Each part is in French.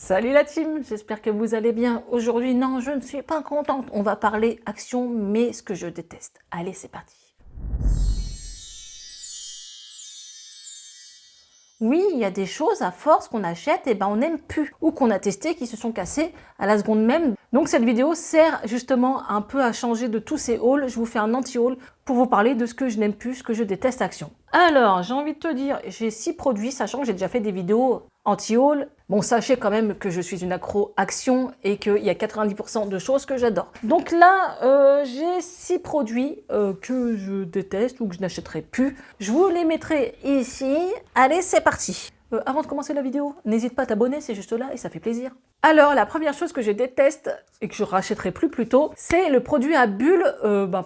Salut la team, j'espère que vous allez bien. Aujourd'hui, non, je ne suis pas contente. On va parler action, mais ce que je déteste. Allez, c'est parti. Oui, il y a des choses, à force qu'on achète, et ben on n'aime plus. Ou qu'on a testé, qui se sont cassées à la seconde même. Donc cette vidéo sert justement un peu à changer de tous ces hauls. Je vous fais un anti-haul pour vous parler de ce que je n'aime plus, ce que je déteste action. Alors, j'ai envie de te dire, j'ai 6 produits, sachant que j'ai déjà fait des vidéos anti-haul. Bon, sachez quand même que je suis une accro action et qu'il y a 90% de choses que j'adore. Donc là, j'ai 6 produits que je déteste ou que je n'achèterai plus. Je vous les mettrai ici. Allez, c'est parti. Avant de commencer la vidéo, n'hésite pas à t'abonner, c'est juste là et ça fait plaisir. Alors, la première chose que je déteste et que je rachèterai plus plutôt, c'est le produit à bulles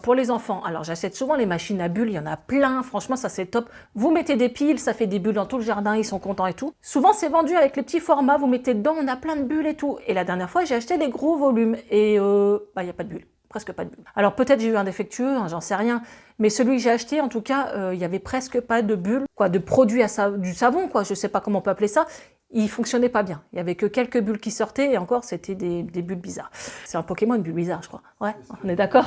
pour les enfants. Alors, j'achète souvent les machines à bulles, il y en a plein, franchement, ça c'est top. Vous mettez des piles, ça fait des bulles dans tout le jardin, ils sont contents et tout. Souvent, c'est vendu avec les petits formats, vous mettez dedans, on a plein de bulles et tout. Et la dernière fois, j'ai acheté des gros volumes et il n'y a pas de bulles. Presque pas de bulles. Alors peut-être j'ai eu un défectueux, hein, j'en sais rien, mais celui que j'ai acheté, en tout cas, il y avait presque pas de bulles, quoi, de produits du savon, quoi, je sais pas comment on peut appeler ça. Il fonctionnait pas bien. Il y avait que quelques bulles qui sortaient et encore c'était des bulles bizarres. C'est un Pokémon, une bulle bizarre, je crois. Ouais, on est d'accord.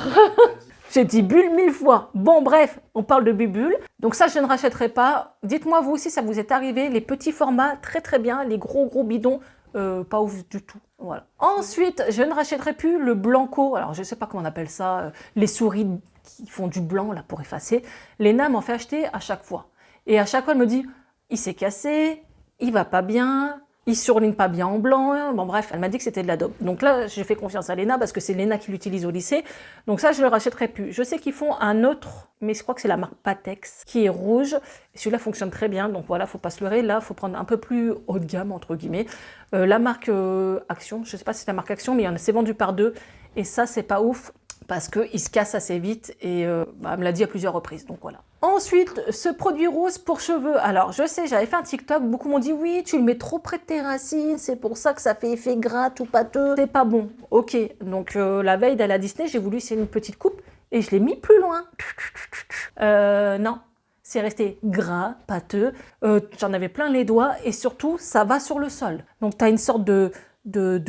J'ai dit bulle 1000 fois. Bon, bref, on parle de bulles. Donc ça, je ne rachèterai pas. Dites-moi vous aussi, ça vous est arrivé. Les petits formats, très très bien. Les gros bidons, pas ouf du tout. Voilà. Ensuite, je ne rachèterai plus le Blanco. Alors, je ne sais pas comment on appelle ça. Les souris qui font du blanc là pour effacer. Léna m'en fait acheter à chaque fois. Et à chaque fois, elle me dit, il s'est cassé, il va pas bien, il surligne pas bien en blanc. Bon bref, elle m'a dit que c'était de l'Adobe. Donc là, j'ai fait confiance à Léna parce que c'est Léna qui l'utilise au lycée. Donc ça, je le rachèterai plus. Je sais qu'ils font un autre, mais je crois que c'est la marque Patex, qui est rouge. Celui-là fonctionne très bien. Donc voilà, faut pas se leurrer. Là, faut prendre un peu plus haut de gamme, entre guillemets. La marque Action, je sais pas si c'est la marque Action, mais c'est vendu par deux. Et ça, c'est pas ouf parce qu'il se casse assez vite et elle me l'a dit à plusieurs reprises, donc voilà. Ensuite, ce produit rose pour cheveux. Alors, je sais, j'avais fait un TikTok, beaucoup m'ont dit « Oui, tu le mets trop près de tes racines, c'est pour ça que ça fait effet gras, tout pâteux, c'est pas bon. » Ok, donc la veille d'aller à Disney, j'ai voulu essayer une petite coupe et je l'ai mis plus loin. Non, c'est resté gras, pâteux, j'en avais plein les doigts et surtout, ça va sur le sol. Donc, tu as une sorte de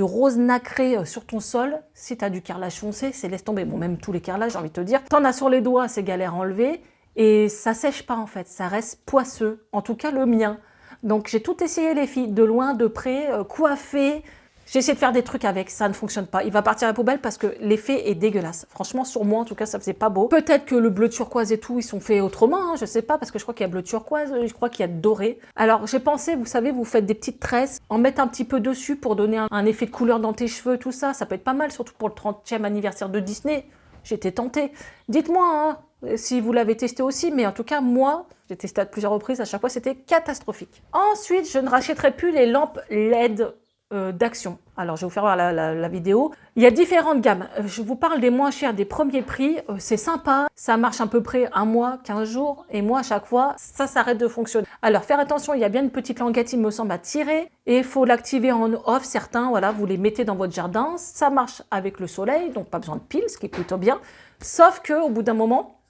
rose nacré sur ton sol. Si tu as du carrelage foncé, c'est laisse tomber. Bon, même tous les carrelages, j'ai envie de te dire. T'en as sur les doigts, c'est galère à enlever. Et ça sèche pas en fait, ça reste poisseux. En tout cas, le mien. Donc j'ai tout essayé les filles, de loin, de près, coiffé. J'ai essayé de faire des trucs avec, ça ne fonctionne pas. Il va partir à la poubelle parce que l'effet est dégueulasse. Franchement, sur moi, en tout cas, ça faisait pas beau. Peut-être que le bleu turquoise et tout, ils sont faits autrement, hein, je sais pas, parce que je crois qu'il y a bleu turquoise, je crois qu'il y a doré. Alors, j'ai pensé, vous savez, vous faites des petites tresses, en mettre un petit peu dessus pour donner un effet de couleur dans tes cheveux, tout ça. Ça peut être pas mal, surtout pour le 30e anniversaire de Disney. J'étais tentée. Dites-moi, hein, si vous l'avez testé aussi, mais en tout cas, moi, j'ai testé à plusieurs reprises, à chaque fois, c'était catastrophique. Ensuite, je ne rachèterai plus les lampes LED d'Action. Alors, je vais vous faire voir la vidéo. Il y a différentes gammes. Je vous parle des moins chers, des premiers prix. C'est sympa. Ça marche à peu près un mois, 15 jours. Et moi, à chaque fois, ça s'arrête de fonctionner. Alors, faire attention, il y a bien une petite languette, il me semble, à tirer. Et il faut l'activer en off. Certains, voilà, vous les mettez dans votre jardin. Ça marche avec le soleil, donc pas besoin de piles, ce qui est plutôt bien. Sauf qu'au bout d'un moment,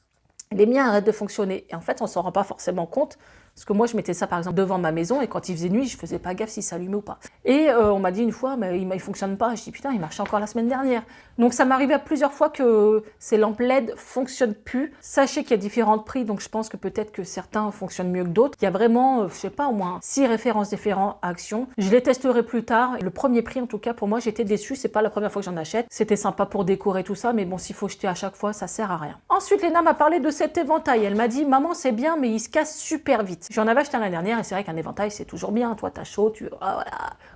les miens arrêtent de fonctionner. Et en fait, on ne s'en rend pas forcément compte. Parce que moi, je mettais ça, par exemple, devant ma maison, et quand il faisait nuit, je faisais pas gaffe si ça allumait ou pas. Et on m'a dit une fois, mais il fonctionne pas. Je dis, putain, il marchait encore la semaine dernière. Donc, ça m'est arrivé à plusieurs fois que ces lampes LED fonctionnent plus. Sachez qu'il y a différents prix, donc je pense que peut-être que certains fonctionnent mieux que d'autres. Il y a vraiment, je sais pas, au moins 6 références différentes à Action. Je les testerai plus tard. Le premier prix, en tout cas, pour moi, j'étais déçue. C'est pas la première fois que j'en achète. C'était sympa pour décorer tout ça, mais bon, s'il faut jeter à chaque fois, ça sert à rien. Ensuite, Léna m'a parlé de cet éventail. Elle m'a dit, maman, c'est bien, mais il se casse super vite. J'en avais acheté l'année dernière et c'est vrai qu'un éventail c'est toujours bien. Toi t'as chaud, voilà.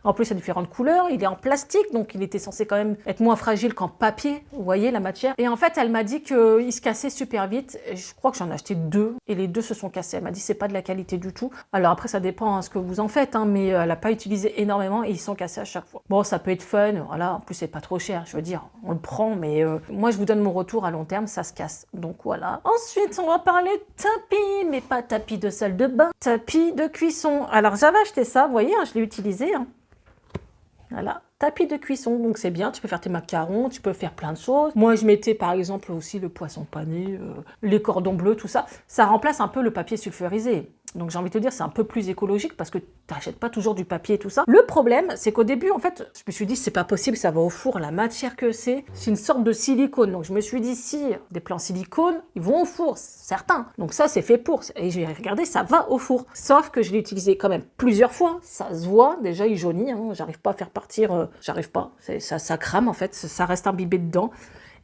En plus il y a différentes couleurs, il est en plastique donc il était censé quand même être moins fragile qu'en papier. Vous voyez la matière. Et en fait elle m'a dit qu'il se cassait super vite. Et je crois que j'en ai acheté 2 et les 2 se sont cassés. Elle m'a dit c'est pas de la qualité du tout. Alors après ça dépend ce que vous en faites, hein, mais elle n'a pas utilisé énormément et ils sont cassés à chaque fois. Bon ça peut être fun, voilà. En plus c'est pas trop cher. Je veux dire on le prend, mais moi je vous donne mon retour à long terme, ça se casse. Donc voilà. Ensuite on va parler tapis, mais pas tapis de salle de bain. Tapis de cuisson. Alors j'avais acheté ça, vous voyez, hein, je l'ai utilisé. Hein. Voilà, tapis de cuisson, donc c'est bien, tu peux faire tes macarons, tu peux faire plein de choses. Moi je mettais par exemple aussi le poisson pané, les cordons bleus, tout ça. Ça remplace un peu le papier sulfurisé. Donc j'ai envie de te dire, c'est un peu plus écologique parce que tu n'achètes pas toujours du papier et tout ça. Le problème, c'est qu'au début, en fait, je me suis dit, c'est pas possible, ça va au four. La matière que c'est une sorte de silicone. Donc je me suis dit, si des plans silicone, ils vont au four, certains. Donc ça, c'est fait pour. Et j'ai regardé, ça va au four. Sauf que je l'ai utilisé quand même plusieurs fois. Ça se voit, déjà, il jaunit. Hein. J'arrive pas à faire partir, j'arrive pas. Ça crame, en fait, ça reste imbibé dedans.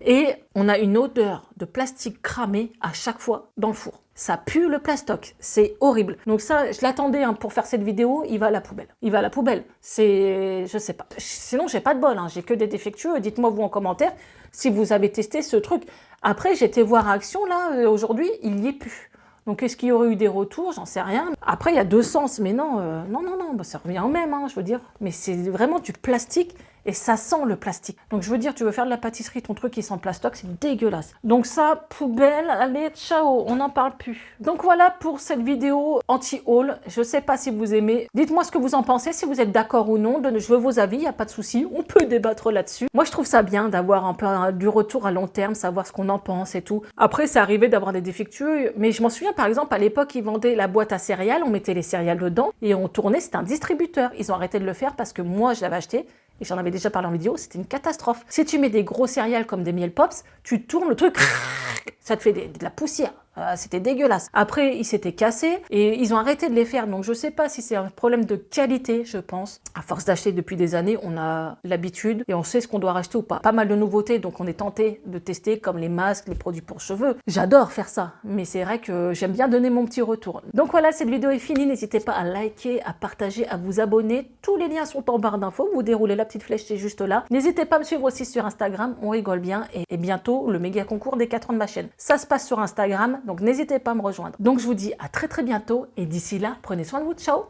Et on a une odeur de plastique cramé à chaque fois dans le four. Ça pue le plastoc, c'est horrible. Donc ça, je l'attendais hein, pour faire cette vidéo, il va à la poubelle. Il va à la poubelle, c'est... je sais pas. Sinon, j'ai pas de bol, hein. J'ai que des défectueux. Dites-moi vous en commentaire si vous avez testé ce truc. Après, j'ai été voir Action, là, aujourd'hui, il y est plus. Donc, est-ce qu'il y aurait eu des retours? J'en sais rien. Après, il y a deux sens, mais non, bah, ça revient au même, hein, je veux dire. Mais c'est vraiment du plastique et ça sent le plastique. Donc, je veux dire, tu veux faire de la pâtisserie, ton truc qui sent plastoc, c'est dégueulasse. Donc ça, poubelle, allez, ciao, on n'en parle plus. Donc voilà pour cette vidéo anti-haul. Je sais pas si vous aimez. Dites-moi ce que vous en pensez, si vous êtes d'accord ou non. Je veux vos avis, il n'y a pas de souci. On peut débattre là-dessus. Moi, je trouve ça bien d'avoir un peu du retour à long terme, savoir ce qu'on en pense et tout. Après, c'est arrivé d'avoir des défectueux, mais je m'en souviens, par exemple, à l'époque, ils vendaient la boîte à céréales, on mettait les céréales dedans et on tournait, c'était un distributeur. Ils ont arrêté de le faire parce que moi, je l'avais acheté. Et j'en avais déjà parlé en vidéo, c'était une catastrophe. Si tu mets des gros céréales comme des miel pops, tu tournes le truc, ça te fait de la poussière. C'était dégueulasse. Après, ils s'étaient cassés et ils ont arrêté de les faire. Donc, je sais pas si c'est un problème de qualité, je pense. À force d'acheter depuis des années, on a l'habitude et on sait ce qu'on doit racheter ou pas. Pas mal de nouveautés, donc on est tenté de tester comme les masques, les produits pour cheveux. J'adore faire ça, mais c'est vrai que j'aime bien donner mon petit retour. Donc voilà, cette vidéo est finie. N'hésitez pas à liker, à partager, à vous abonner. Tous les liens sont en barre d'infos. Vous déroulez la petite flèche, c'est juste là. N'hésitez pas à me suivre aussi sur Instagram, on rigole bien. Et bientôt, le méga concours des 4 ans de ma chaîne. Ça se passe sur Instagram. Donc n'hésitez pas à me rejoindre. Donc je vous dis à très bientôt et d'ici là, prenez soin de vous. Ciao!